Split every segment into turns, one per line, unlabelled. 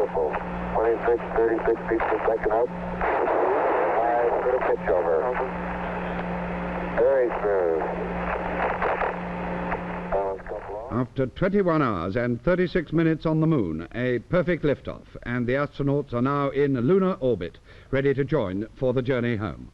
beautiful. 26, 36 feet per second up. 5, put a pitch over. Very smooth.
After 21 hours and 36 minutes on the moon, a perfect liftoff, and the astronauts are now in lunar orbit, ready to join for the journey home.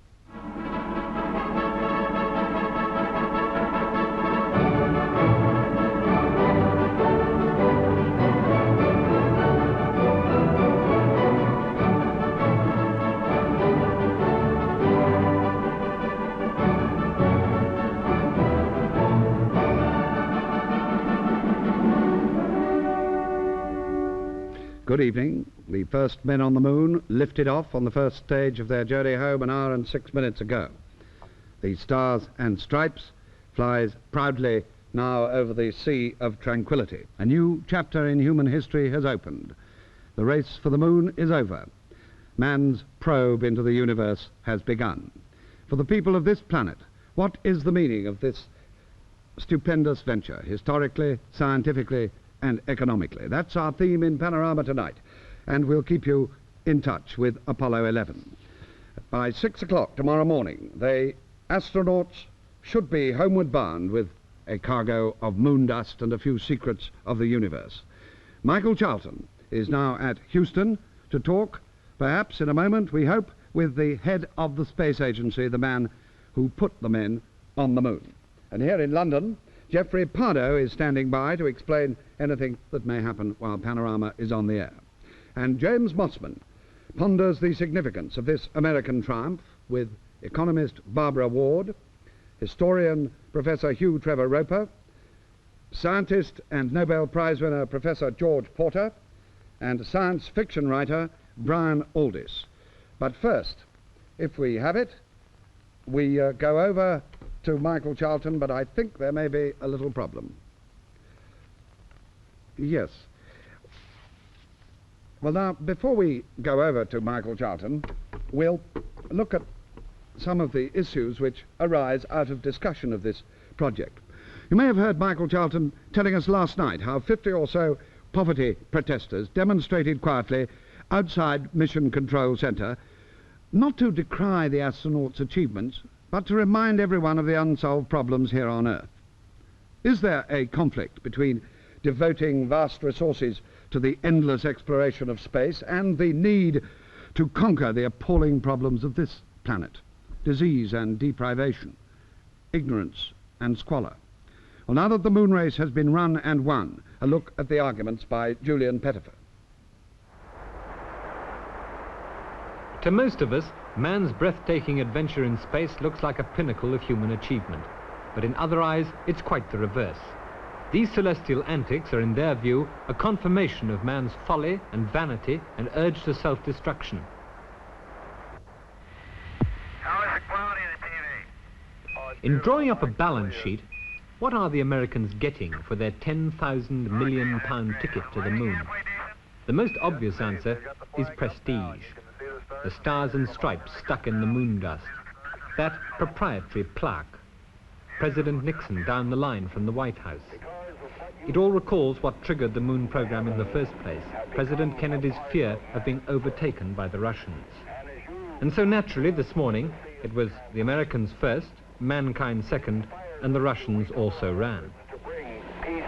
Good evening. The first men on the moon lifted off on the first stage of their journey home an hour and 6 minutes ago. The Stars and Stripes flies proudly now over the Sea of Tranquility. A new chapter in human history has opened. The race for the moon is over. Man's probe into the universe has begun. For the people of this planet, what is the meaning of this stupendous venture, historically, scientifically, and economically? That's our theme in Panorama tonight, and we'll keep you in touch with Apollo 11. By 6 o'clock tomorrow morning, the astronauts should be homeward bound with a cargo of moon dust and a few secrets of the universe. Michael Charlton is now at Houston to talk, perhaps in a moment, we hope, with the head of the space agency, the man who put the men on the moon. And here in London, Geoffrey Pardo is standing by to explain anything that may happen while Panorama is on the air. And James Mossman ponders the significance of this American triumph with economist Barbara Ward, historian Professor Hugh Trevor Roper, scientist and Nobel Prize winner Professor George Porter, and science fiction writer Brian Aldiss. But first, if we have it, we go over to Michael Charlton, but I think there may be a little problem. Yes. Well, now, before we go over to Michael Charlton, we'll look at some of the issues which arise out of discussion of this project. You may have heard Michael Charlton telling us last night how 50 or so poverty protesters demonstrated quietly outside Mission Control Center, not to decry the astronauts' achievements, but to remind everyone of the unsolved problems here on Earth. Is there a conflict between devoting vast resources to the endless exploration of space and the need to conquer the appalling problems of this planet? Disease and deprivation, ignorance and squalor. Well, now that the moon race has been run and won, a look at the arguments by Julian Pettifer.
To most of us, man's breathtaking adventure in space looks like a pinnacle of human achievement. But in other eyes, it's quite the reverse. These celestial antics are, in their view, a confirmation of man's folly and vanity and urge to self-destruction.
How is the quality of the TV?
In drawing up a balance sheet, what are the Americans getting for their 10,000 million pound ticket to the moon? The most obvious answer is prestige. The Stars and Stripes stuck in the moon dust. That proprietary plaque. President Nixon down the line from the White House. It all recalls what triggered the moon program in the first place, President Kennedy's fear of being overtaken by the Russians. And so naturally this morning, it was the Americans first, mankind second, and the Russians also ran.
To bring peace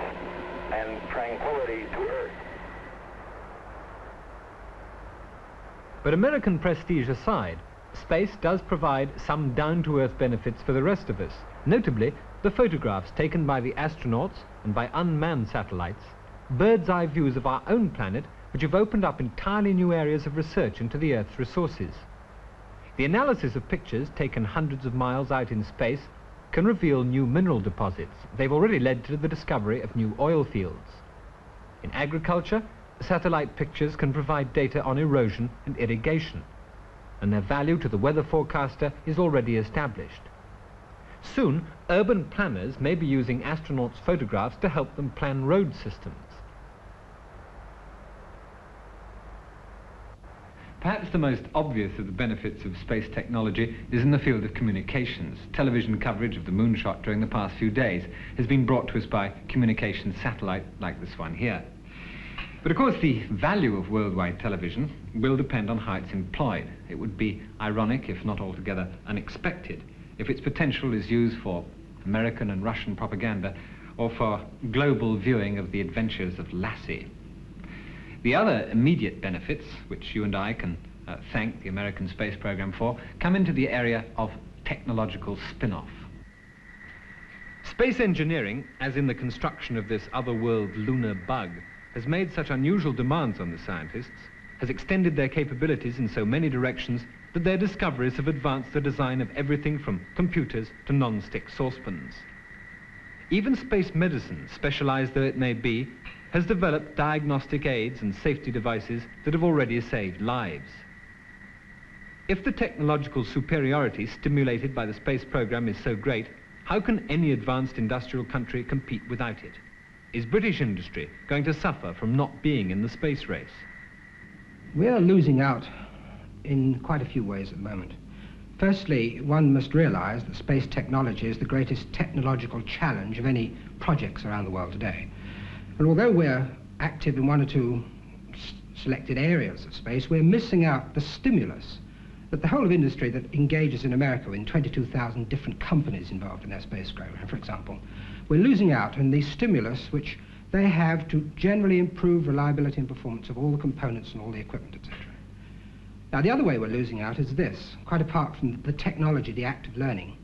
and tranquility to Earth.
But American prestige aside, space does provide some down-to-earth benefits for the rest of us, notably the photographs taken by the astronauts and by unmanned satellites, bird's-eye views of our own planet which have opened up entirely new areas of research into the Earth's resources. The analysis of pictures taken hundreds of miles out in space can reveal new mineral deposits. They've already led to the discovery of new oil fields. In agriculture, satellite pictures can provide data on erosion and irrigation, and their value to the weather forecaster is already established. Soon, urban planners may be using astronauts' photographs to help them plan road systems. Perhaps the most obvious of the benefits of space technology is in the field of communications. Television coverage of the moonshot during the past few days has been brought to us by communications satellite like this one here. But of course the value of worldwide television will depend on how it's employed. It would be ironic, if not altogether unexpected, if its potential is used for American and Russian propaganda or for global viewing of the adventures of Lassie. The other immediate benefits, which you and I can thank the American space program for, come into the area of technological spin-off. Space engineering, as in the construction of this otherworld lunar bug, has made such unusual demands on the scientists, has extended their capabilities in so many directions that their discoveries have advanced the design of everything from computers to non-stick saucepans. Even space medicine, specialized though it may be, has developed diagnostic aids and safety devices that have already saved lives. If the technological superiority stimulated by the space program is so great, how can any advanced industrial country compete without it? Is British industry going to suffer from not being in the space race?
We are losing out in quite a few ways at the moment. Firstly, one must realize that space technology is the greatest technological challenge of any projects around the world today. And although we're active in one or two selected areas of space, we're missing out the stimulus that the whole of industry that engages in America, in 22,000 different companies involved in their space program, for example, we're losing out in the stimulus which they have to generally improve reliability and performance of all the components and all the equipment, etc. Now, the other way we're losing out is this, quite apart from the technology, the act of learning.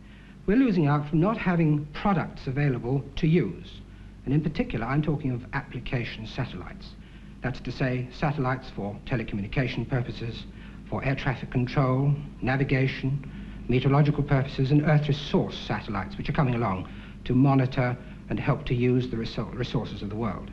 We're losing out from not having products available to use. And in particular, I'm talking of application satellites. That's to say, satellites for telecommunication purposes, for air traffic control, navigation, meteorological purposes, and Earth resource satellites, which are coming along to monitor and help to use the resources of the world.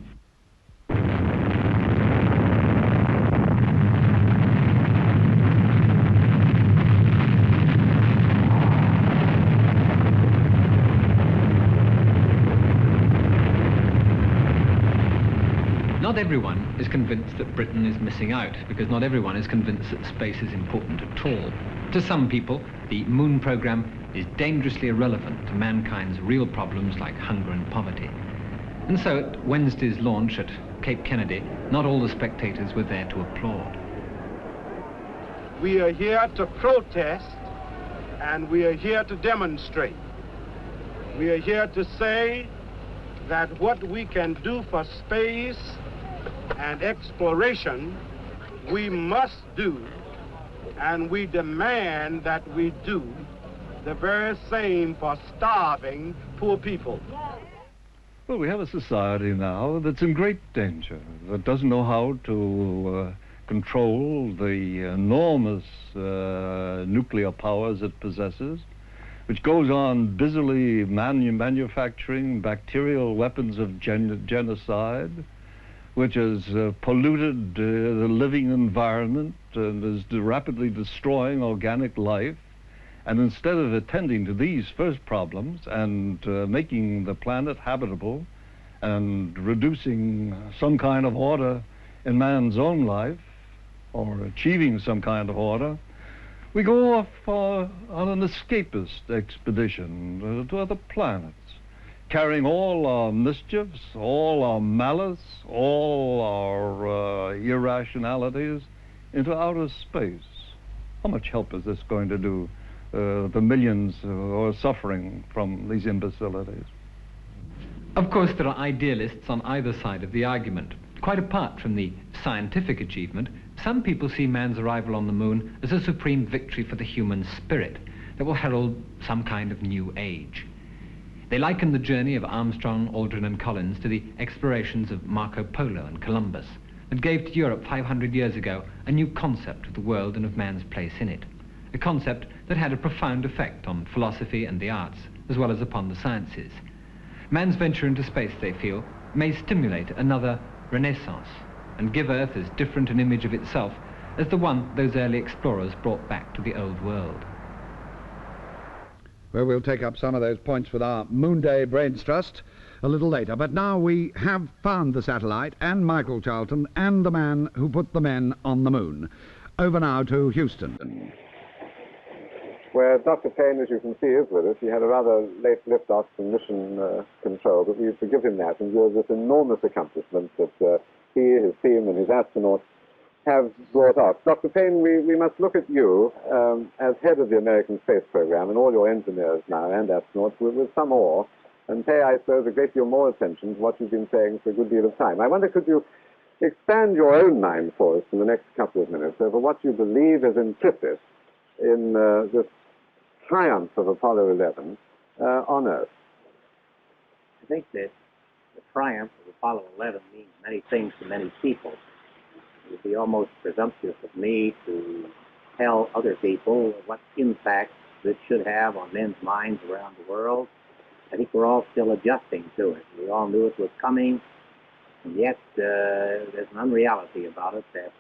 Not everyone is convinced that Britain is missing out, because not everyone is convinced that space is important at all. To some people, the moon program is dangerously irrelevant to mankind's real problems like hunger and poverty. And so at Wednesday's launch at Cape Kennedy, not all the spectators were there to applaud.
We are here to protest, and we are here to demonstrate. We are here to say that what we can do for space and exploration, we must do, and we demand that we do the very same for starving poor people.
Well, we have a society now that's in great danger, that doesn't know how to control the enormous nuclear powers it possesses, which goes on busily manufacturing bacterial weapons of genocide, which has polluted the living environment and is rapidly destroying organic life. And instead of attending to these first problems and making the planet habitable and reducing some kind of order in man's own life, or achieving some kind of order, we go off on an escapist expedition to other planets, carrying all our mischiefs, all our malice, all our irrationalities into outer space. How much help is this going to do the millions who are suffering from these imbecilities?
Of course, there are idealists on either side of the argument. Quite apart from the scientific achievement, some people see man's arrival on the moon as a supreme victory for the human spirit that will herald some kind of new age. They liken the journey of Armstrong, Aldrin and Collins to the explorations of Marco Polo and Columbus that gave to Europe 500 years ago a new concept of the world and of man's place in it. A concept that had a profound effect on philosophy and the arts, as well as upon the sciences. Man's venture into space, they feel, may stimulate another renaissance and give Earth as different an image of itself as the one those early explorers brought back to the old world.
Well, we'll take up some of those points with our Moon Day Brains Trust a little later. But now we have found the satellite and Michael Charlton and the man who put the men on the moon. Over now to Houston.
Where Dr. Payne, as you can see, is with us. He had a rather late lift-off from mission control, but we forgive him that and give this enormous accomplishment that
he, his team, and his astronauts have brought out. Dr. Payne, we must look at you as head of the American space program and all your engineers now and astronauts with some awe, and pay, I suppose, a great deal more attention to what you've been saying for a good deal of time. I wonder, could you expand your own mind for us in the next couple of minutes over what you believe is implicit in this triumph of Apollo 11 on Earth?
I think that the triumph of Apollo 11 means many things to many people. It would be almost presumptuous of me to tell other people what impact this should have on men's minds around the world. I think we're all still adjusting to it. We all knew it was coming, and yet there's an unreality about it that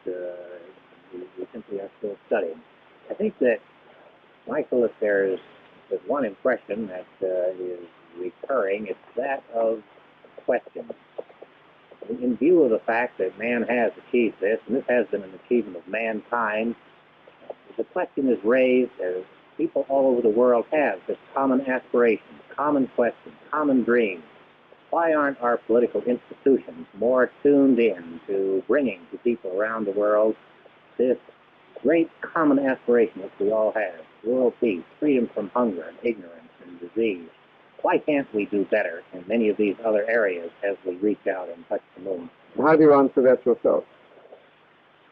we simply are still studying. I think that, Michael, if there's one impression that is recurring, it's that of question. In view of the fact that man has achieved this, and this has been an achievement of mankind, the question is raised as people all over the world have this common aspiration, common question, common dream. Why aren't our political institutions more tuned in to bringing to people around the world this great common aspiration that we all have, world peace, freedom from hunger and ignorance and disease? Why can't we do better in many of these other areas as we reach out and touch the moon?
How do you answer that yourself?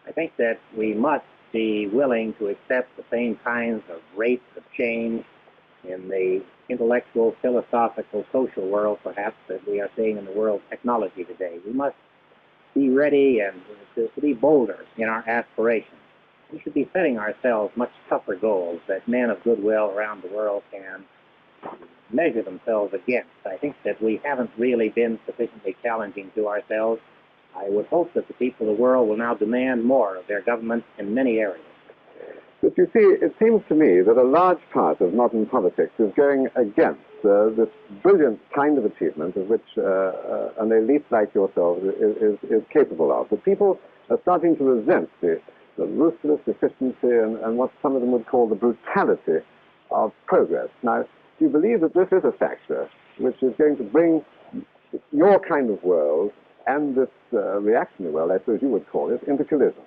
I think that we must be willing to accept the same kinds of rates of change in the intellectual, philosophical, social world, perhaps, that we are seeing in the world of technology today. We must be ready and to be bolder in our aspirations. We should be setting ourselves much tougher goals that men of goodwill around the world can measure themselves against. I think that we haven't really been sufficiently challenging to ourselves. I would hope that the people of the world will now demand more of their governments in many areas.
But you see, it seems to me that a large part of modern politics is going against this brilliant kind of achievement of which an elite like yourselves is capable of. That people are starting to resent the ruthless efficiency and what some of them would call the brutality of progress. Now, do you believe that this is a factor which is going to bring your kind of world and this reactionary world, I suppose you would call it, into collision?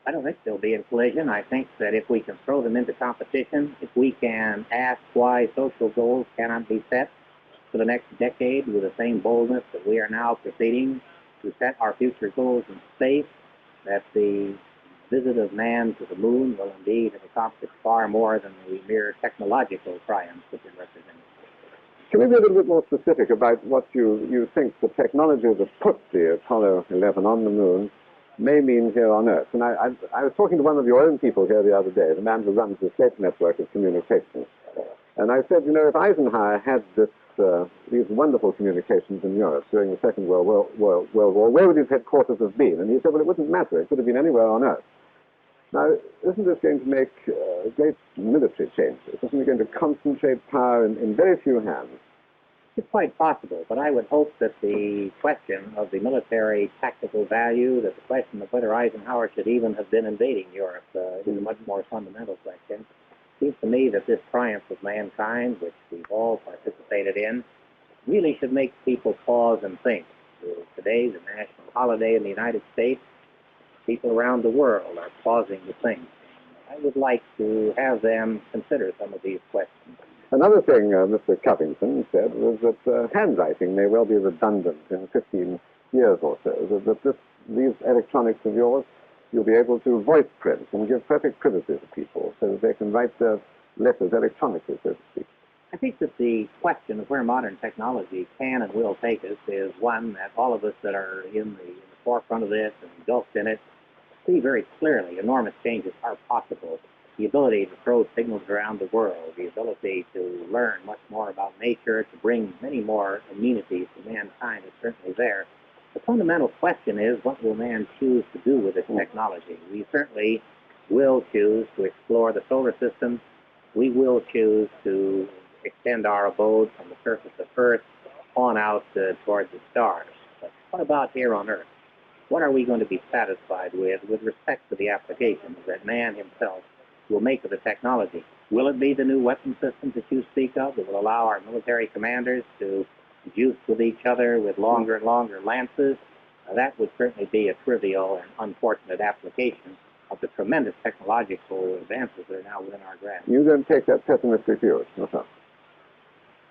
I don't think they'll be in collision. I think that if we can throw them into competition, if we can ask why social goals cannot be set for the next decade with the same boldness that we are now proceeding to set our future goals in space, that the visit of man to the moon will indeed have accomplished far more than the mere technological triumphs that it represents.
Can we be a little bit more specific about what you think the technology that put the Apollo 11 on the moon may mean here on Earth? And I was talking to one of your own people here the other day, the man who runs the state network of communications. And I said, you know, if Eisenhower had these wonderful communications in Europe during the Second World War, where would his headquarters have been? And he said, well, it wouldn't matter. It could have been anywhere on Earth. Now, isn't this going to make great military changes? Isn't it going to concentrate power in very few hands?
It's quite possible, but I would hope that the question of the military tactical value, that the question of whether Eisenhower should even have been invading Europe is a much more fundamental question. It seems to me that this triumph of mankind, which we've all participated in, really should make people pause and think. Today's a national holiday in the United States. People around the world are pausing to think. I would like to have them consider some of these questions.
Another thing Mr. Covington said was that handwriting may well be redundant in 15 years or so, that these electronics of yours, you'll be able to voice print and give perfect privacy to people so that they can write their letters electronically, so to speak.
I think that the question of where modern technology can and will take us is one that all of us that are in the forefront of this and engulfed in it see very clearly. Enormous changes are possible. The ability to throw signals around the world, the ability to learn much more about nature, to bring many more amenities to mankind is certainly there. The fundamental question is, what will man choose to do with this technology? We certainly will choose to explore the solar system. We will choose to extend our abode from the surface of Earth on out towards the stars. But what about here on Earth? What are we going to be satisfied with respect to the applications that man himself will make of the technology? Will it be the new weapon systems that you speak of that will allow our military commanders to juice with each other with longer and longer lances? that would certainly be a trivial and unfortunate application of the tremendous technological advances that are now within our grasp.
You don't take that pessimistic view, yourself.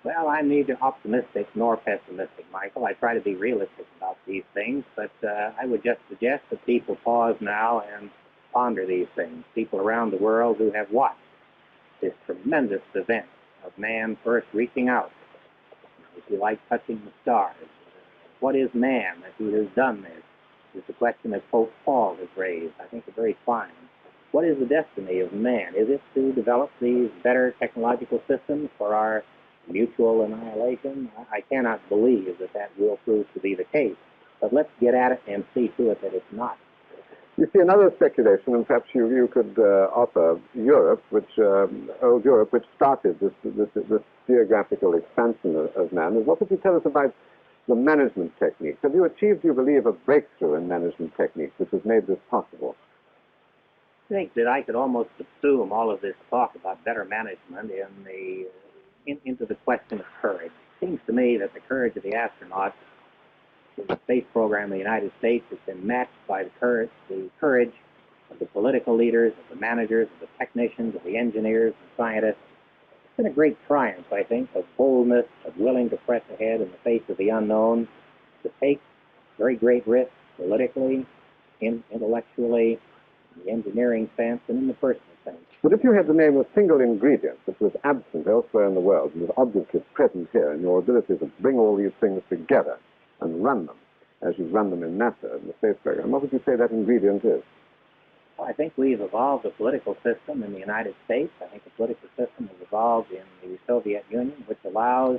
Well, I'm neither optimistic nor pessimistic, Michael. I try to be realistic about these things, but I would just suggest that people pause now and ponder these things. People around the world who have watched this tremendous event of man first reaching out, if you like, touching the stars. What is man that he has done this? Is the question that Pope Paul has raised. I think it's very fine. What is the destiny of man? Is it to develop these better technological systems for our mutual annihilation? I cannot believe that that will prove to be the case. But let's get at it and see to it that it's not.
You see, another speculation, and perhaps you could offer Europe, old Europe, which started this geographical expansion of man. Is what would you tell us about the management techniques? Have you achieved, do you believe, a breakthrough in management techniques which has made this possible?
I think that I could almost subsume all of this talk about better management into the question of courage. It seems to me that the courage of the astronauts in the space program of the United States has been matched by the courage of the political leaders, of the managers, of the technicians, of the engineers, and scientists. It's been a great triumph, I think, of boldness, of willing to press ahead in the face of the unknown, to take very great risks politically, intellectually, in the engineering sense, and in the personal sense.
But if you had to name a single ingredient that was absent elsewhere in the world and was obviously present here in your ability to bring all these things together and run them, as you run them in NASA, in the space program, what would you say that ingredient is?
Well, I think we've evolved a political system in the United States. I think the political system has evolved in the Soviet Union, which allows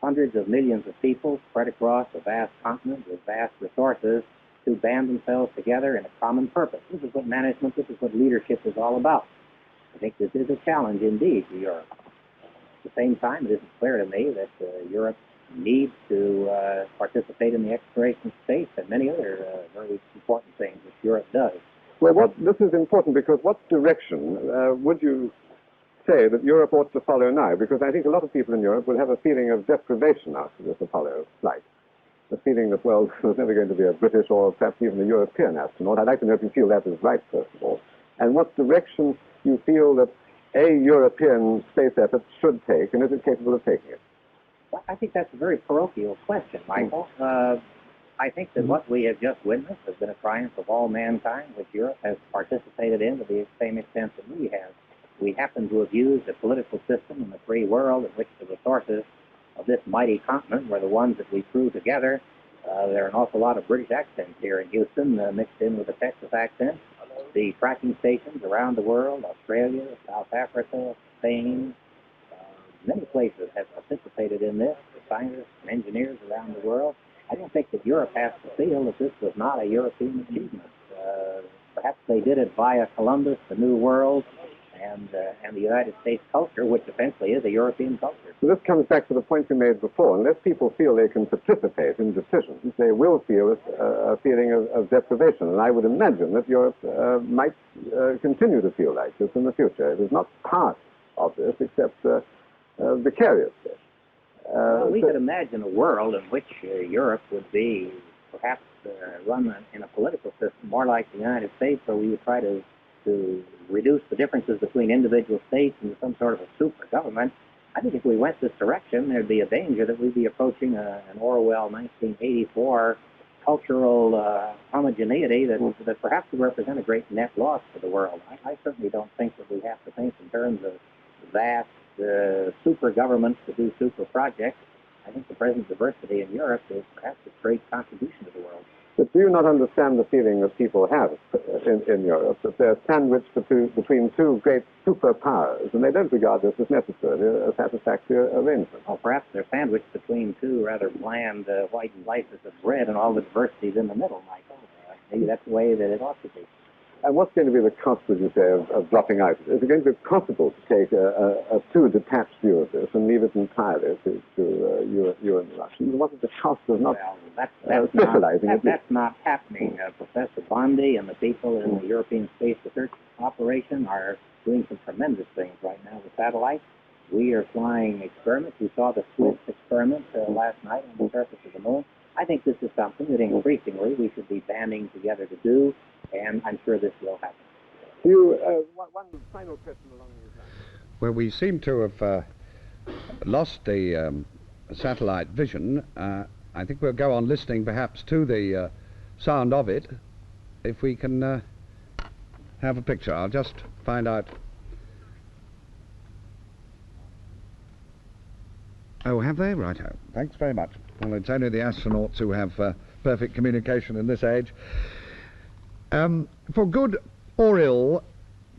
hundreds of millions of people spread across a vast continent with vast resources to band themselves together in a common purpose. This is what management, this is what leadership is all about. I think this is a challenge indeed to Europe. At the same time, it isn't clear to me that Europe needs to participate in the exploration of space and many other very important things which Europe does.
Well, this is important because what direction would you say that Europe ought to follow now? Because I think a lot of people in Europe will have a feeling of deprivation after this Apollo flight. The feeling that, well, there's never going to be a British or perhaps even a European astronaut. I'd like to know if you feel that is right, first of all. And what direction you feel that a European space effort should take, and is it capable of taking it?
Well, I think that's a very parochial question, Michael. I think that what we have just witnessed has been a triumph of all mankind, which Europe has participated in to the same extent that we have. We happen to have used a political system in the free world in which the resources of this mighty continent were the ones that we threw together. There are an awful lot of British accents here in Houston mixed in with a Texas accent. The tracking stations around the world, Australia, South Africa, Spain, many places have participated in this, scientists and engineers around the world. I don't think that Europe has to feel that this was not a European achievement. Perhaps they did it via Columbus, the New World, and the United States culture, which essentially is a European culture.
So this comes back to the point you made before. Unless people feel they can participate in decisions, they will feel a feeling of deprivation. And I would imagine that Europe might continue to feel like this in the future. It is not part of this except vicariously.
Well, we could imagine a world in which Europe would be perhaps run in a political system more like the United States, where we would try to reduce the differences between individual states into some sort of a super government. I think if we went this direction, there'd be a danger that we'd be approaching an Orwell 1984 cultural homogeneity that perhaps would represent a great net loss for the world. I certainly don't think that we have to think in terms of vast super governments to do super projects. I think the present diversity in Europe is perhaps a great contribution to the world.
But do you not understand the feeling that people have in Europe, that they're sandwiched between two great superpowers, and they don't regard this as necessarily a satisfactory arrangement?
Or perhaps they're sandwiched between two rather bland white slices of bread, and all the diversity's in the middle, Michael. Maybe that's the way that it ought to be.
And what's going to be the cost, would you say, of dropping out? Is it going to be possible to take a too detached view of this and leave it entirely to you and the Russians? What is the cost of not specializing it?
That's not happening. Professor Bondi and the people in the European Space Research Operation are doing some tremendous things right now with satellites. We are flying experiments. We saw the SWIFT experiment last night on the surface of the moon. I think this is something that increasingly we should be banding together to do, and I'm sure this will happen.
One final question along these lines.
Well, we seem to have lost the satellite vision. I think we'll go on listening perhaps to the sound of it, if we can have a picture. I'll just find out. Oh, have they? Righto. Thanks very much. Well, it's only the astronauts who have perfect communication in this age. For good or ill,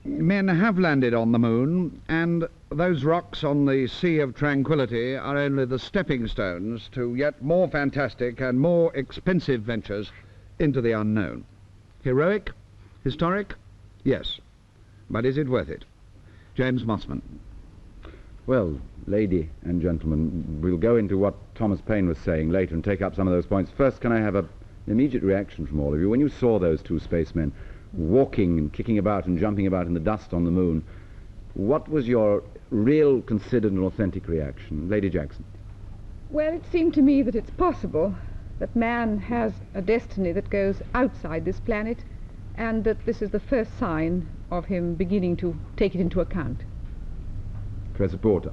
men have landed on the moon, and those rocks on the Sea of Tranquility are only the stepping stones to yet more fantastic and more expensive ventures into the unknown. Heroic? Historic? Yes. But is it worth it? James Mossman.
Well, lady and gentlemen, we'll go into what Thomas Paine was saying later and take up some of those points. First, can I have an immediate reaction from all of you? When you saw those two spacemen walking and kicking about and jumping about in the dust on the moon, what was your real, considered and authentic reaction? Lady Jackson.
Well, it seemed to me that it's possible that man has a destiny that goes outside this planet, and that this is the first sign of him beginning to take it into account.
Professor Porter.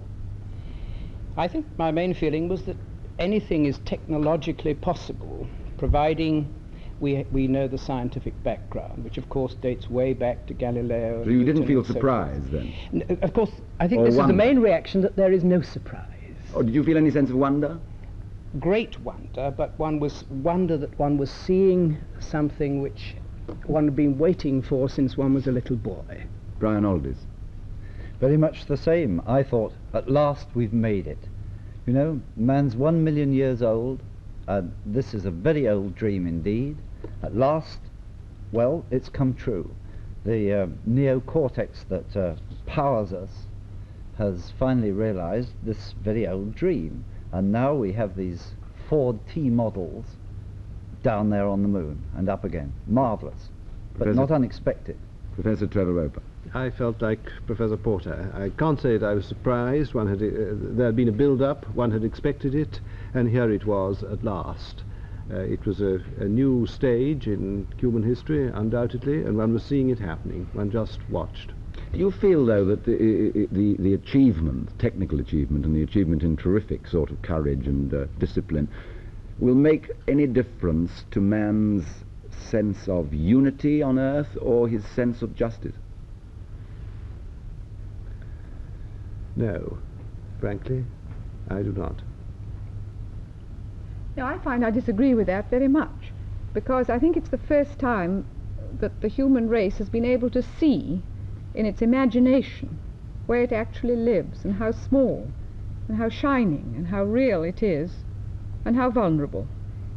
I think my main feeling was that anything is technologically possible, providing we know the scientific background, which of course dates way back to Galileo.
So you didn't feel surprised then?
Of course, I think
Or
this
wonder.
is the main reaction, that there is no surprise.
Or did you feel any sense of wonder?
Great wonder, but one was wonder that one was seeing something which one had been waiting for since one was a little boy.
Brian Aldiss.
Very much the same. I thought, at last we've made it. You know, man's 1 million years old, and this is a very old dream indeed. At last, well, it's come true. The neocortex that powers us has finally realized this very old dream. And now we have these Ford T models down there on the moon and up again. Marvelous, but not unexpected.
Professor Trevor Roper.
I felt like Professor Porter. I can't say that I was surprised. There had been a build-up, one had expected it, and here it was at last. It was a new stage in human history, undoubtedly, and one was seeing it happening. One just watched.
Do you feel, though, that the achievement, technical achievement, and the achievement in terrific sort of courage and discipline will make any difference to man's sense of unity on Earth or his sense of justice?
No, frankly, I do not.
No, I find I disagree with that very much, because I think it's the first time that the human race has been able to see in its imagination where it actually lives, and how small, and how shining, and how real it is, and how vulnerable.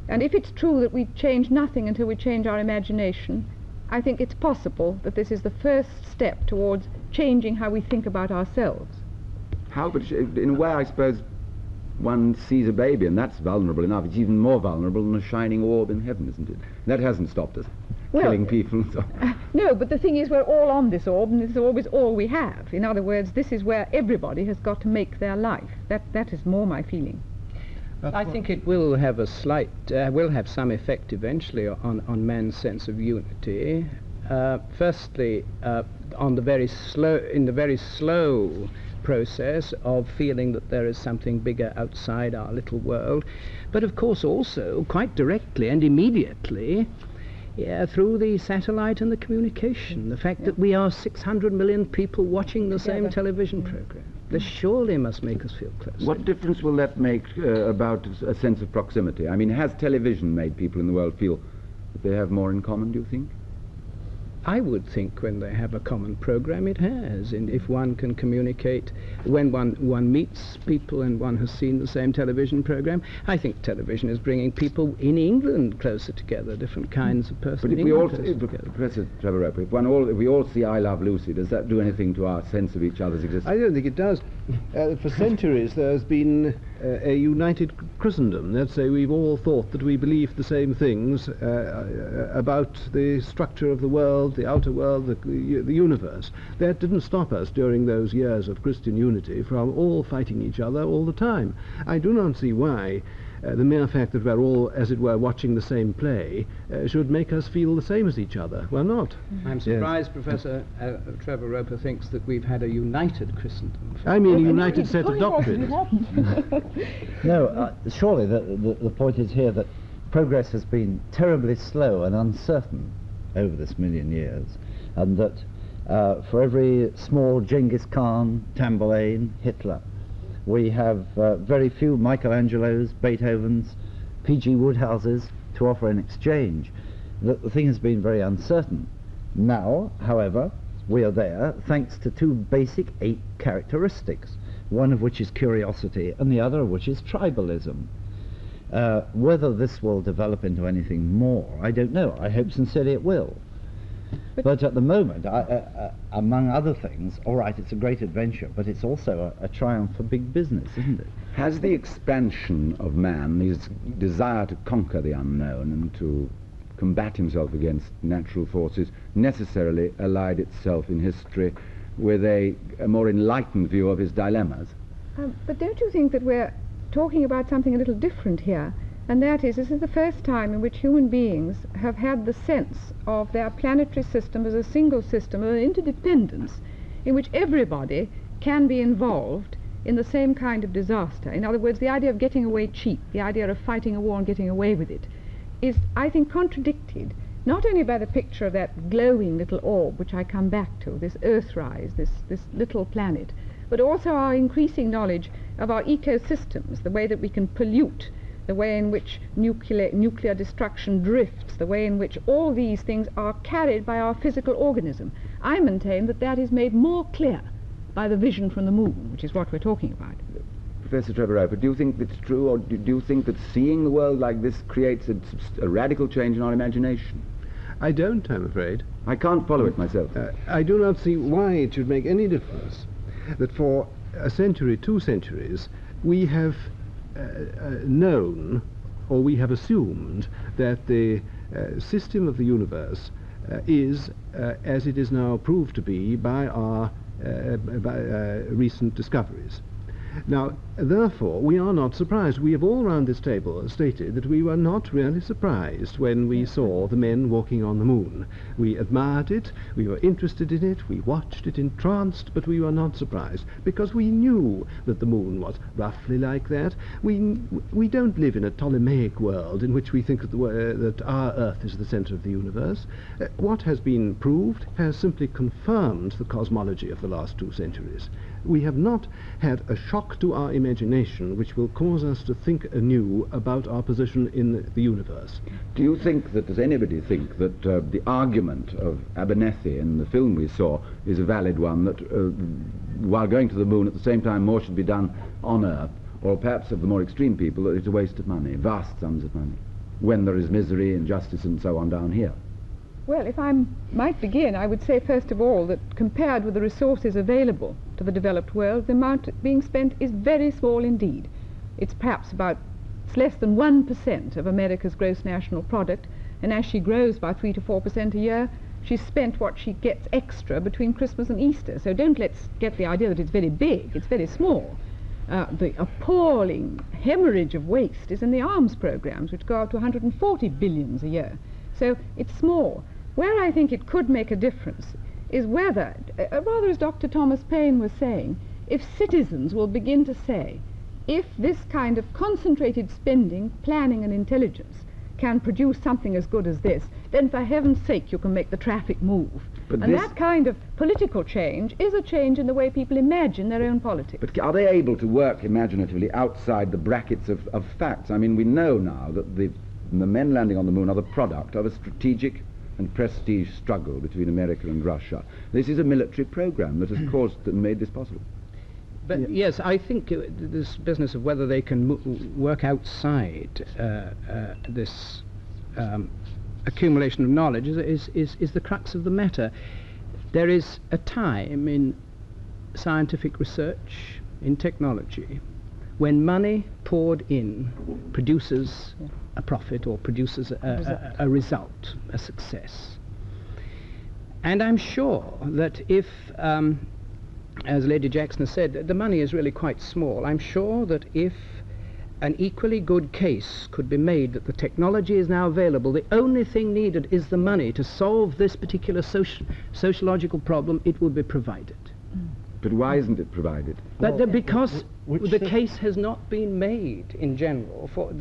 And if it's true that we change nothing until we change our imagination, I think it's possible that this is the first step towards changing how we think about ourselves.
How, but in a way, I suppose one sees a baby, and that's vulnerable enough. It's even more vulnerable than a shining orb in heaven, isn't it? That hasn't stopped us killing people. So.
No, but the thing is, we're all on this orb, and this orb is all we have. In other words, this is where everybody has got to make their life. That is more my feeling.
I think it will have a slight, will have some effect eventually on man's sense of unity. Firstly, in the very slow process of feeling that there is something bigger outside our little world, but of course also quite directly and immediately through the satellite and the communication. The fact that we are 600 million people watching the same television program. This surely must make us feel closer.
What difference will that make about a sense of proximity? I mean, has television made people in the world feel that they have more in common, do you think?
I would think when they have a common program it has, and if one can communicate, when one meets people and one has seen the same television program, I think television is bringing people in England closer together, different kinds of persons.
But if we all, Professor Trevor Roper, if we all see I Love Lucy, does that do anything to our sense of each other's existence?
I don't think it does. For centuries there's been a united Christendom. Let's say we've all thought that we believed the same things about the structure of the world, the outer world, the universe. That didn't stop us during those years of Christian unity from all fighting each other all the time. I do not see why the mere fact that we're all, as it were, watching the same play should make us feel the same as each other. We're not.
I'm surprised Professor Trevor Roper thinks that we've had a united Christendom.
I mean a united set of doctrines.
No, surely the point is here that progress has been terribly slow and uncertain over this million years, and that for every small Genghis Khan, Tamburlaine, Hitler, we have very few Michelangelos, Beethovens, P.G. Woodhouses to offer in exchange. That the thing has been very uncertain. Now, however, we are there thanks to two basic 8 characteristics, one of which is curiosity and the other of which is tribalism. Whether this will develop into anything more, I don't know. I hope sincerely it will. But at the moment, among other things, all right, it's a great adventure, but it's also a triumph for big business, isn't it?
Has the expansion of man, his desire to conquer the unknown and to combat himself against natural forces, necessarily allied itself in history with a more enlightened view of his dilemmas?
But don't you think that we're talking about something a little different here? And that is, this is the first time in which human beings have had the sense of their planetary system as a single system, of an interdependence in which everybody can be involved in the same kind of disaster. In other words, the idea of getting away cheap, the idea of fighting a war and getting away with it, is, I think, contradicted not only by the picture of that glowing little orb, which I come back to, this Earthrise, this little planet, but also our increasing knowledge of our ecosystems, the way that we can pollute, the way in which nuclear destruction drifts, the way in which all these things are carried by our physical organism. I maintain that that is made more clear by the vision from the moon, which is what we're talking about.
Professor Trevor Roper, do you think that's true, or do you think that seeing the world like this creates a radical change in our imagination?
I don't, I'm afraid.
I can't follow it myself.
I do not see why it should make any difference that for a century, 2 centuries, we have known, or we have assumed, that the system of the universe is as it is now proved to be by our recent discoveries. Now, therefore, we are not surprised. We have all round this table stated that we were not really surprised when we saw the men walking on the moon. We admired it, we were interested in it, we watched it entranced, but we were not surprised, because we knew that the moon was roughly like that. We don't live in a Ptolemaic world in which we think that our Earth is the center of the universe. What has been proved has simply confirmed the cosmology of the last 2 centuries. We have not had a shock to our imagination which will cause us to think anew about our position in the universe.
Do you think that, does anybody think that the argument of Abernethy in the film we saw is a valid one, that while going to the moon at the same time more should be done on Earth, or perhaps of the more extreme people that it's a waste of money, vast sums of money, when there is misery, injustice and so on down here?
Well, if I might begin, I would say first of all that compared with the resources available to the developed world, the amount being spent is very small indeed. It's less than 1% of America's gross national product, and as she grows by 3 to 4% a year, she's spent what she gets extra between Christmas and Easter. So let's get the idea that it's very big. It's very small. The appalling hemorrhage of waste is in the arms programs, which go up to 140 billions a year. So it's small. Where I think it could make a difference is whether, rather as Dr. Thomas Paine was saying, if citizens will begin to say, if this kind of concentrated spending, planning and intelligence can produce something as good as this, then for heaven's sake you can make the traffic move. And that kind of political change is a change in the way people imagine their own politics.
But are they able to work imaginatively outside the brackets of facts? I mean, we know now that the men landing on the moon are the product of a strategic and prestige struggle between America and Russia. This is a military program that has caused and made this possible.
But yes, I think this business of whether they can work outside this accumulation of knowledge is the crux of the matter. There is a time in scientific research, in technology, when money poured in produces a profit or produces a result, a success. And I'm sure that if, as Lady Jackson has said, the money is really quite small, I'm sure that if an equally good case could be made that the technology is now available. The only thing needed is the money to solve this particular sociological problem. It will be provided.
But why isn't it provided?
Because the case has not been made in general for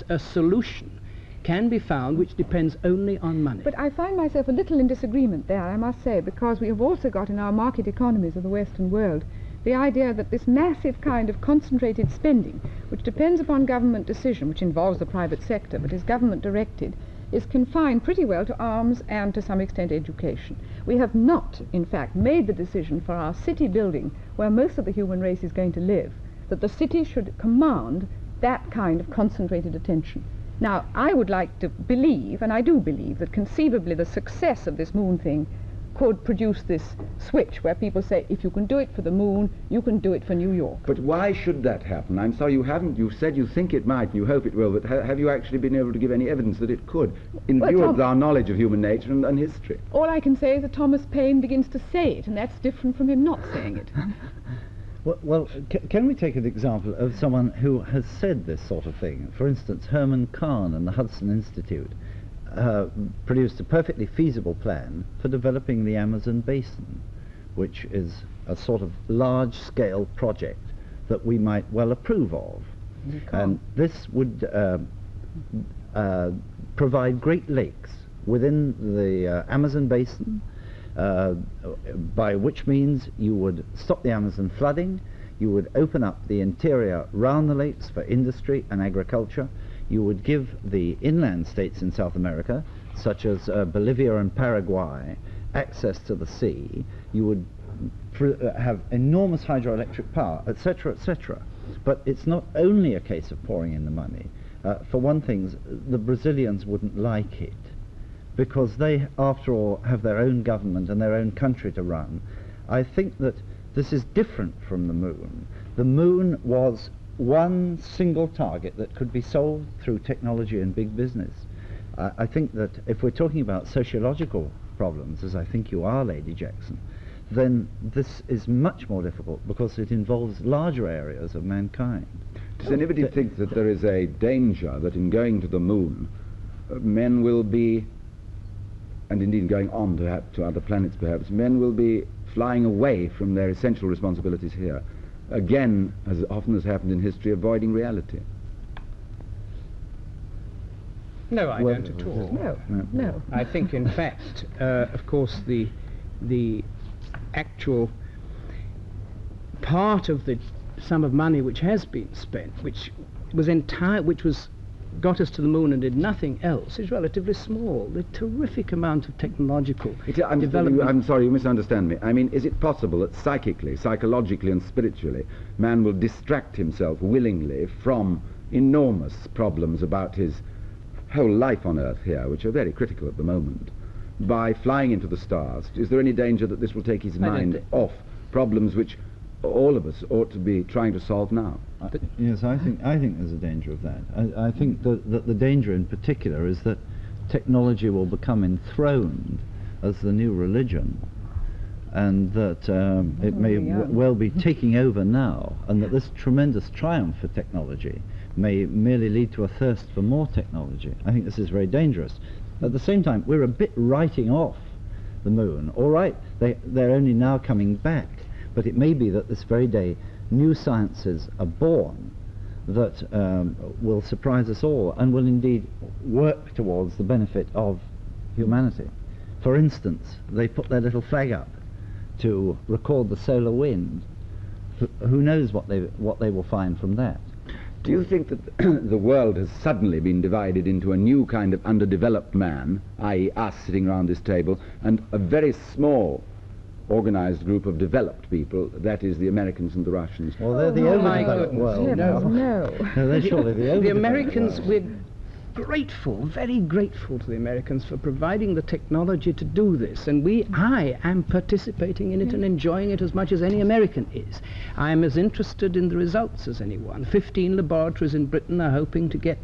a solution can be found which depends only on money.
But I find myself a little in disagreement there, I must say, because we have also got in our market economies of the Western world the idea that this massive kind of concentrated spending, which depends upon government decision, which involves the private sector but is government directed, is confined pretty well to arms and to some extent education. We have not, in fact, made the decision for our city building, where most of the human race is going to live, that the city should command that kind of concentrated attention. Now, I would like to believe, and I do believe, that conceivably the success of this moon thing could produce this switch where people say, if you can do it for the moon, you can do it for New York.
But why should that happen? I'm sorry, you haven't. You said you think it might, and you hope it will, but have you actually been able to give any evidence that it could, in view of our knowledge of human nature and history?
All I can say is that Thomas Paine begins to say it, and that's different from him not saying it.
Well, can we take an example of someone who has said this sort of thing? For instance, Herman Kahn and the Hudson Institute produced a perfectly feasible plan for developing the Amazon basin, which is a sort of large-scale project that we might well approve of. And this would provide Great Lakes within the Amazon basin, by which means you would stop the Amazon flooding, you would open up the interior round the lakes for industry and agriculture, you would give the inland states in South America, such as Bolivia and Paraguay, access to the sea, you would have enormous hydroelectric power, etc., etc. But it's not only a case of pouring in the money. For one thing, the Brazilians wouldn't like it, because they, after all, have their own government and their own country to run. I think that this is different from the moon. The moon was one single target that could be solved through technology and big business. I think that if we're talking about sociological problems, as I think you are, Lady Jackson, then this is much more difficult because it involves larger areas of mankind.
Does anybody think that there is a danger that in going to the moon, men will be, and indeed going on to other planets perhaps, men will be flying away from their essential responsibilities here? Again, as often has happened in history, avoiding reality.
No, I don't at all.
No.
I think, in fact, of course, the actual part of the sum of money which has been spent, which got us to the moon and did nothing else, is relatively small. The terrific amount of technological development.
I'm sorry, you misunderstand me. I mean, is it possible that psychically, psychologically and spiritually, man will distract himself willingly from enormous problems about his whole life on Earth here, which are very critical at the moment, by flying into the stars? Is there any danger that this will take his mind off problems which all of us ought to be trying to solve now?
Yes, I think there's a danger of that. I think that the danger in particular is that technology will become enthroned as the new religion, and that it may well be taking over now, and that this tremendous triumph for technology may merely lead to a thirst for more technology. I think this is very dangerous. At the same time, we're a bit writing off the moon. All right, they're only now coming back, but it may be that this very day new sciences are born that will surprise us all and will indeed work towards the benefit of humanity. For instance, they put their little flag up to record the solar wind. Who knows what they will find from that?
Do you think that the world has suddenly been divided into a new kind of underdeveloped man, i.e. us sitting around this table, and a very small organized group of developed people, that is the Americans and the Russians?
Well, they're the overdeveloped world now.
No.
They're surely the overdeveloped
The Americans,
world.
we're grateful, very grateful to the Americans for providing the technology to do this, and I am participating in it and enjoying it as much as any American is. I am as interested in the results as anyone. 15 laboratories in Britain are hoping to get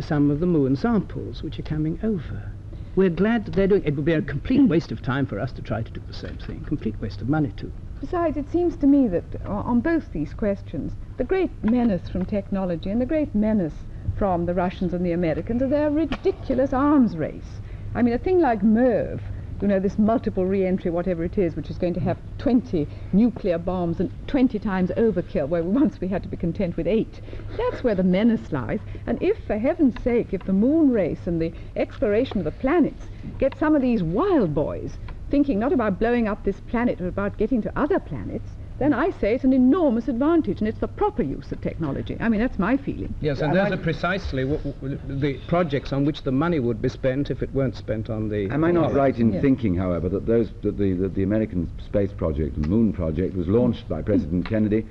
some of the moon samples which are coming over. We're glad that they're doing it. It would be a complete waste of time for us to try to do the same thing. Complete waste of money too.
Besides, it seems to me that on both these questions, the great menace from technology and the great menace from the Russians and the Americans are their ridiculous arms race. I mean, a thing like MERV, you know, this multiple re-entry, whatever it is, which is going to have 20 nuclear bombs and 20 times overkill, where once we had to be content with 8. That's where the menace lies. And if, for heaven's sake, if the moon race and the exploration of the planets get some of these wild boys thinking not about blowing up this planet, but about getting to other planets, then I say it's an enormous advantage, and it's the proper use of technology. I mean, that's my feeling.
Yes, and those are precisely the projects on which the money would be spent if it weren't spent on the...
Am I not right in thinking, however, that the American space project, the moon project, was launched by President Kennedy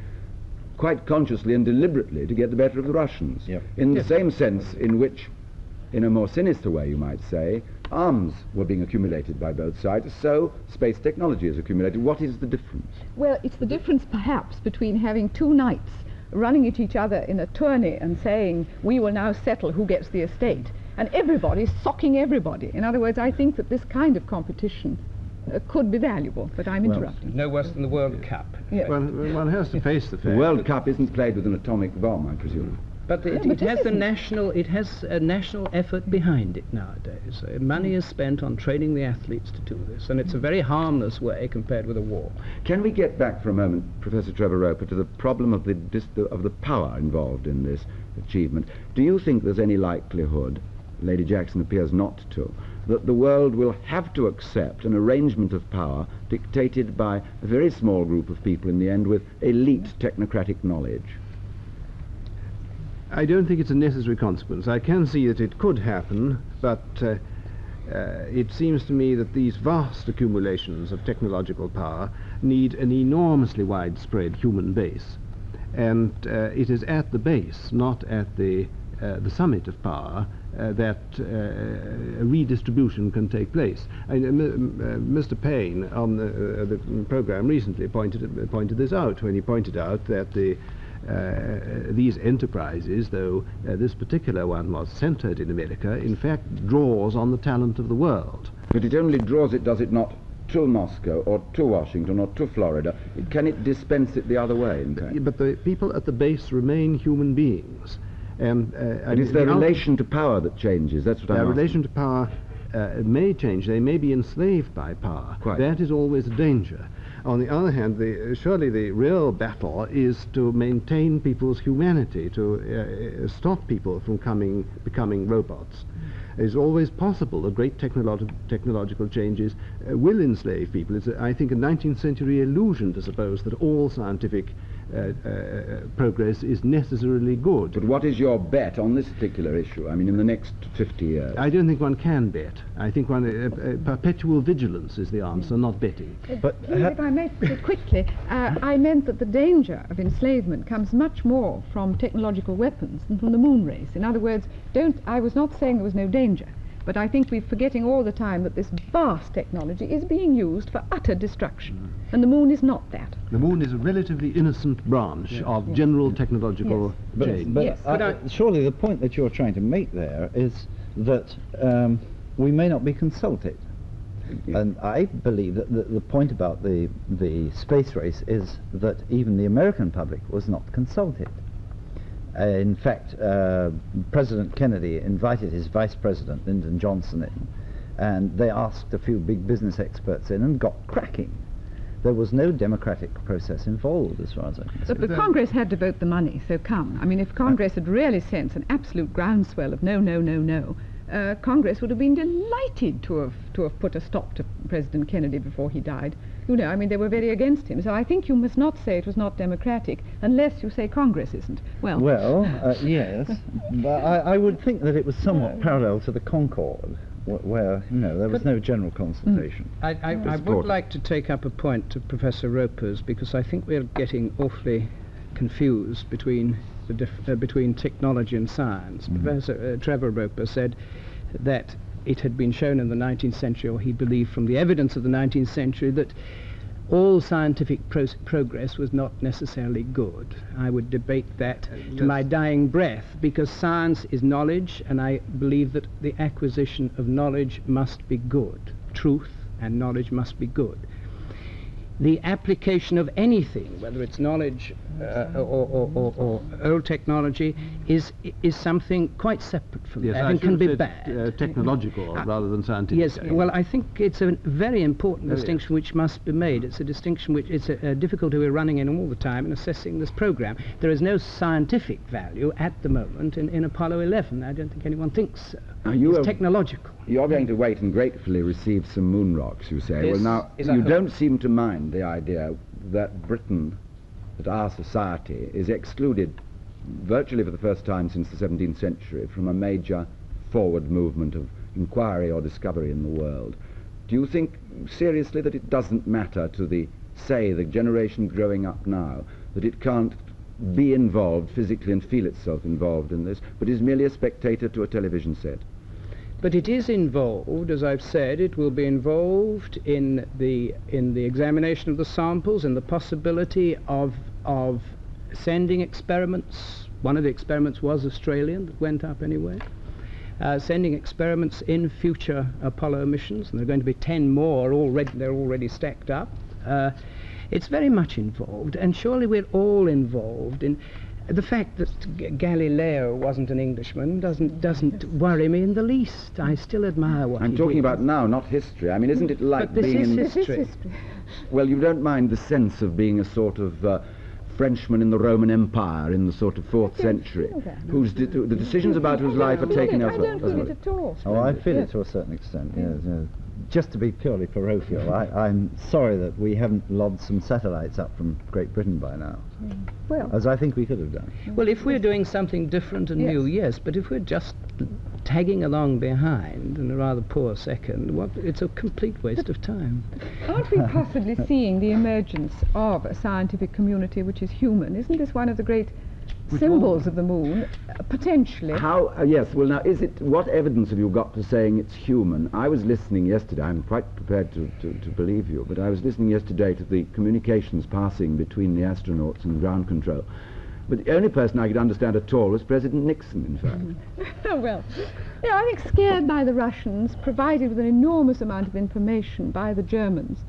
quite consciously and deliberately to get the better of the Russians, in the same sense in which, in a more sinister way, you might say, arms were being accumulated by both sides, so space technology is accumulated. What is the difference?
Well, it's the difference, perhaps, between having two knights running at each other in a tourney and saying, we will now settle who gets the estate, and everybody socking everybody. In other words, I think that this kind of competition could be valuable, but I'm interrupting.
No worse than the World Cup.
Yes.
Well, one has to face the fact.
The World Cup isn't played with an atomic bomb, I presume.
But it has a national effort behind it nowadays. Money is spent on training the athletes to do this, and it's a very harmless way compared with a war.
Can we get back for a moment, Professor Trevor Roper, to the problem of the power involved in this achievement? Do you think there's any likelihood, Lady Jackson appears not to, that the world will have to accept an arrangement of power dictated by a very small group of people in the end with elite technocratic knowledge?
I don't think it's a necessary consequence. I can see that it could happen, but it seems to me that these vast accumulations of technological power need an enormously widespread human base. And it is at the base, not at the summit of power, that a redistribution can take place. Mr. Payne on the program recently pointed this out when he pointed out that these enterprises, though this particular one was centered in America, in fact draws on the talent of the world.
But it only draws it, does it not, to Moscow or to Washington or to Florida? Can it dispense it the other way, in fact?
But the people at the base remain human beings. And
it's their relation to power that changes. That's what I'm asking.
Their relation to power may change. They may be enslaved by power.
Quite.
That is always a danger. On the other hand, surely the real battle is to maintain people's humanity, to stop people from becoming robots. It's always possible that great technological changes will enslave people. It's, I think, a 19th century illusion to suppose that all scientific progress is necessarily good.
But what is your bet on this particular issue? I mean, in the next 50 years?
I don't think one can bet. I think perpetual vigilance is the answer, not betting.
But if I may put it quickly, I meant that the danger of enslavement comes much more from technological weapons than from the moon race. In other words, I was not saying there was no danger, but I think we're forgetting all the time that this vast technology is being used for utter destruction, and the moon is not that.
The moon is a relatively innocent branch of general technological change.
But surely the point that you're trying to make there is that we may not be consulted. And I believe that the point about the space race is that even the American public was not consulted. In fact, President Kennedy invited his vice president, Lyndon Johnson, in, and they asked a few big business experts in and got cracking. There was no democratic process involved, as far as I'm concerned.
But Congress had to vote the money, so come. I mean, if Congress had really sensed an absolute groundswell of no, no, no, no, Congress would have been delighted to have put a stop to President Kennedy before he died. You know, I mean, they were very against him. So I think you must not say it was not democratic unless you say Congress isn't. Well,
yes, but I would think that it was somewhat parallel to the Concord, where, you know, there was no general consultation.
I would like to take up a point to Professor Roper's, because I think we're getting awfully confused between between technology and science. Professor Trevor Roper said that it had been shown in the 19th century, or he believed from the evidence of the 19th century, that all scientific progress was not necessarily good. I would debate that to my dying breath, because science is knowledge, and I believe that the acquisition of knowledge must be good. Truth and knowledge must be good. the application of anything, whether it's knowledge or old technology, is something quite separate from
yes,
that
I
and can be
said,
bad.
Technological rather than scientific.
Yes, well, I think it's a very important distinction
yes.
which must be made. It's a distinction which it's a difficulty we're running in all the time in assessing this program. There is no scientific value at the moment in Apollo 11. I don't think anyone thinks so. It's technological.
You're going to wait and gratefully receive some moon rocks, you say.
This
Well, now,
is
you don't seem to mind the idea that Britain, that our society, is excluded virtually for the first time since the 17th century from a major forward movement of inquiry or discovery in the world. Do you think seriously that it doesn't matter to the generation growing up now, that it can't be involved physically and feel itself involved in this, but is merely a spectator to a television set?
But it is involved, as I've said. It will be involved in the examination of the samples and the possibility of sending experiments. One of the experiments was Australian, that went up anyway. Sending experiments in future Apollo missions, and there are going to be 10 more already. They're already stacked up. It's very much involved, and surely we're all involved in. The fact that Galileo wasn't an Englishman doesn't worry me in the least. I still admire what
I'm
he
talking
did.
about now, not history. I mean, isn't it like
But this
being
is
in...
history.
Well, you don't mind the sense of being a sort of Frenchman in the Roman Empire in the sort of 4th century, whose the decisions about whose life are taken
I
elsewhere.
don't feel it at all.
Oh, I feel it to a certain extent, yes. Just to be purely parochial, I'm sorry that we haven't lobbed some satellites up from Great Britain by now,
Well,
as I think we could have done.
Well, if we're doing something different and new, yes, but if we're just tagging along behind in a rather poor second, it's a complete waste of time.
aren't we possibly seeing the emergence of a scientific community which is human? Isn't this one of the great symbols of the moon, potentially?
How, yes, well now, what evidence have you got for saying it's human? I was listening yesterday, I'm quite prepared to believe you, but I was listening yesterday to the communications passing between the astronauts and ground control. But the only person I could understand at all was President Nixon, in fact.
Well, I think scared by the Russians, provided with an enormous amount of information by the Germans,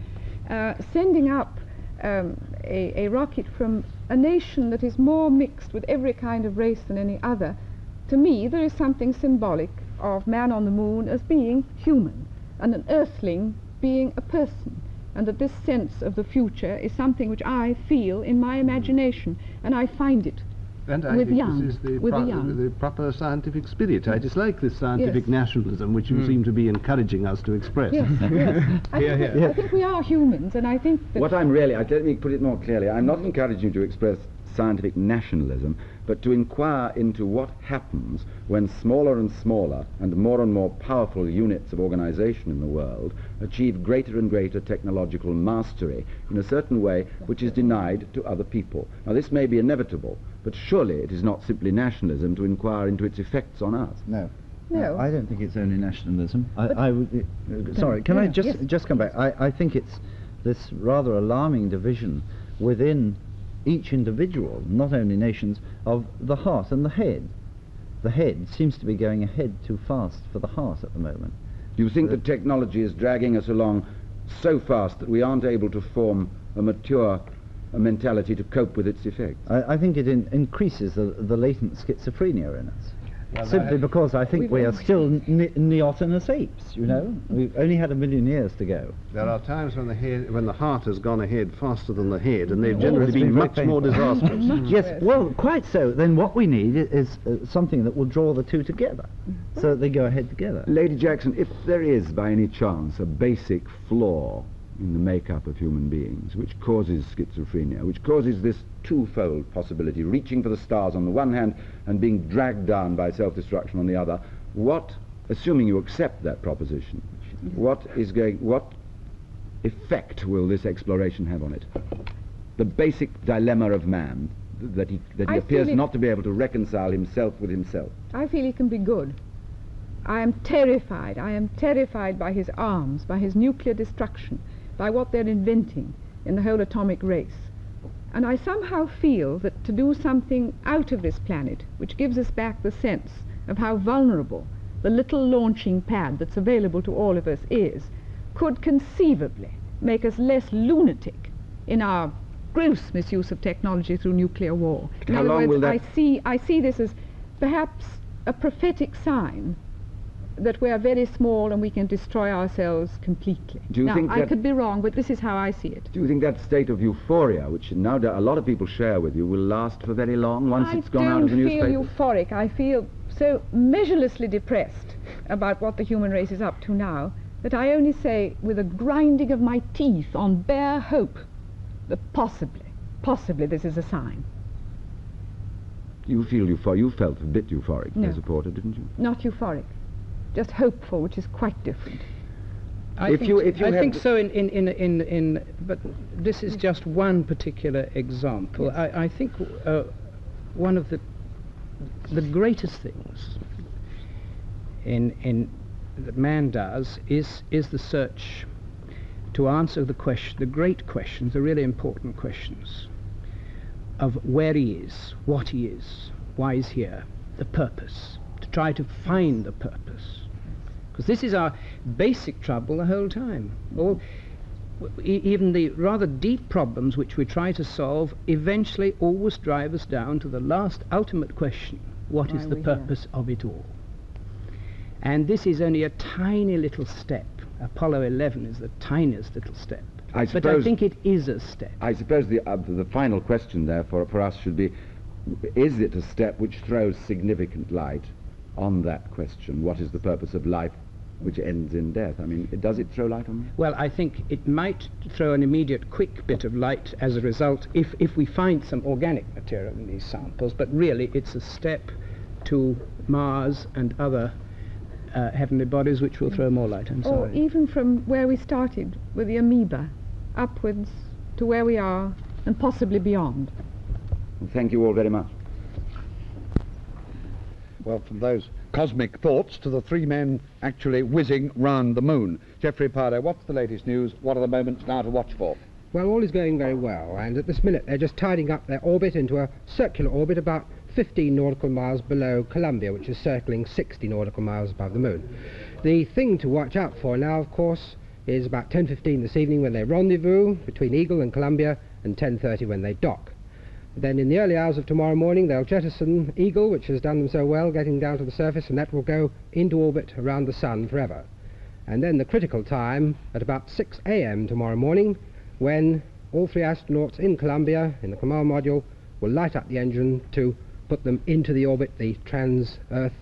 sending up a rocket from a nation that is more mixed with every kind of race than any other. To me, there is something symbolic of man on the moon as being human, and an earthling being a person, and that this sense of the future is something which I feel in my imagination, and I find it
And I
with
think
young,
this is
with the young.
the proper scientific spirit. I dislike this scientific nationalism which you seem to be encouraging us to express.
Yes, yes. I think we are humans, and I think that...
What I'm really, let me put it more clearly, I'm not encouraging you to express scientific nationalism, but to inquire into what happens when smaller and smaller and more powerful units of organization in the world achieve greater and greater technological mastery in a certain way which is denied to other people. Now, this may be inevitable, but surely it is not simply nationalism to inquire into its effects on us.
No.
No.
I don't think it's only nationalism. Sorry, can I just come back? I think it's this rather alarming division within each individual, not only nations, of the heart and the head. The head seems to be going ahead too fast for the heart at the moment.
Do you think that technology is dragging us along so fast that we aren't able to form a mature mentality to cope with its effects?
I think it increases the latent schizophrenia in us. Well, simply because I think we are still neotenous apes, you know. We've only had 1 million years to go.
There are times when the heart has gone ahead faster than the head, and they've generally been much more disastrous.
Yes, well, quite so. Then what we need is something that will draw the two together, so that they go ahead together.
Lady Jackson, if there is by any chance a basic flaw in the makeup of human beings which causes schizophrenia, which causes this twofold possibility, reaching for the stars on the one hand and being dragged down by self-destruction on the other, assuming you accept that proposition, what effect will this exploration have on it? The basic dilemma of man, that he appears not to be able to reconcile himself with himself.
I feel it can be good. I am terrified. I am terrified by his arms, by his nuclear destruction, by what they're inventing in the whole atomic race. And I somehow feel that to do something out of this planet, which gives us back the sense of how vulnerable the little launching pad that's available to all of us is, could conceivably make us less lunatic in our gross misuse of technology through nuclear war. In
How
other
long
words,
will that...
I see this as perhaps a prophetic sign that we are very small and we can destroy ourselves completely.
Do you
now,
think
I
that-
could be wrong, but this is how I see it.
Do you think that state of euphoria, which now a lot of people share with you, will last for very long once it's gone out of the newspaper?
I don't feel euphoric. I feel so measurelessly depressed about what the human race is up to now that I only say with a grinding of my teeth on bare hope that possibly this is a sign.
You feel euphoric. You felt a bit euphoric
No.
as a porter, didn't you?
Not euphoric, just hopeful, which is quite different.
I think so but this is just one particular example.
Yes.
I think one of the greatest things that man does is the search to answer the great questions, the really important questions of where he is, what he is, why he's here, the purpose, to try to find the purpose. Because this is our basic trouble the whole time. Even the rather deep problems which we try to solve eventually always drive us down to the last ultimate question: what is the purpose of it all? And this is only a tiny little step. Apollo 11 is the tiniest little step. But I think it is a step.
I suppose the final question there for us should be, is it a step which throws significant light on that question? What is the purpose of life which ends in death? I mean, does it throw light on that?
Well, I think it might throw an immediate quick bit of light as a result if we find some organic material in these samples, but really it's a step to Mars and other heavenly bodies which will throw more light.
Or even from where we started with the amoeba, upwards to where we are and possibly beyond.
Well, thank you all very much.
Well, from those cosmic thoughts to the three men actually whizzing round the moon. Geoffrey Pardo, what's the latest news? What are the moments now to watch for?
Well, all is going very well, and at this minute they're just tidying up their orbit into a circular orbit about 15 nautical miles below Columbia, which is circling 60 nautical miles above the moon. The thing to watch out for now, of course, is about 10:15 this evening when they rendezvous between Eagle and Columbia, and 10:30 when they dock. Then in the early hours of tomorrow morning they'll jettison Eagle, which has done them so well getting down to the surface, and that will go into orbit around the Sun forever. And then the critical time at about 6 a.m. tomorrow morning, when all three astronauts in Columbia, in the command module, will light up the engine to put them into the orbit, the trans-Earth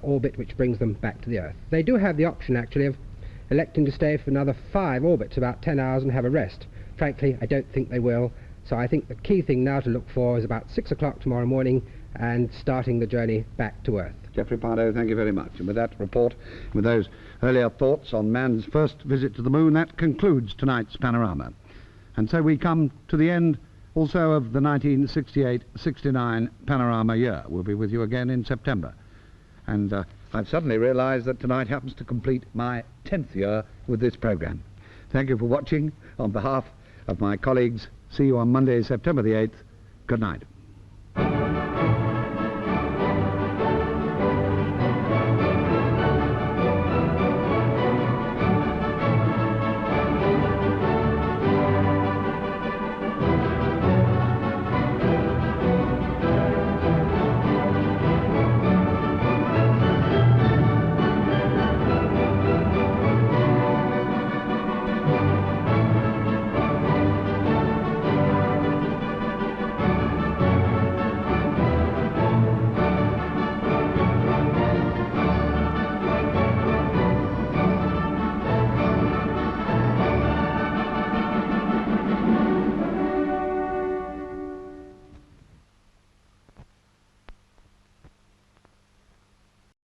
orbit, which brings them back to the Earth. They do have the option, actually, of electing to stay for another 5 orbits, about 10 hours, and have a rest. Frankly, I don't think they will. So I think the key thing now to look for is about 6 o'clock tomorrow morning and starting the journey back to Earth.
Geoffrey Pardo, thank you very much. And with that report, with those earlier thoughts on man's first visit to the moon, that concludes tonight's Panorama. And so we come to the end also of the 1968-69 Panorama year. We'll be with you again in September. And I've suddenly realised that tonight happens to complete my 10th year with this programme. Thank you for watching. On behalf of my colleagues, see you on Monday, September the 8th. Good night.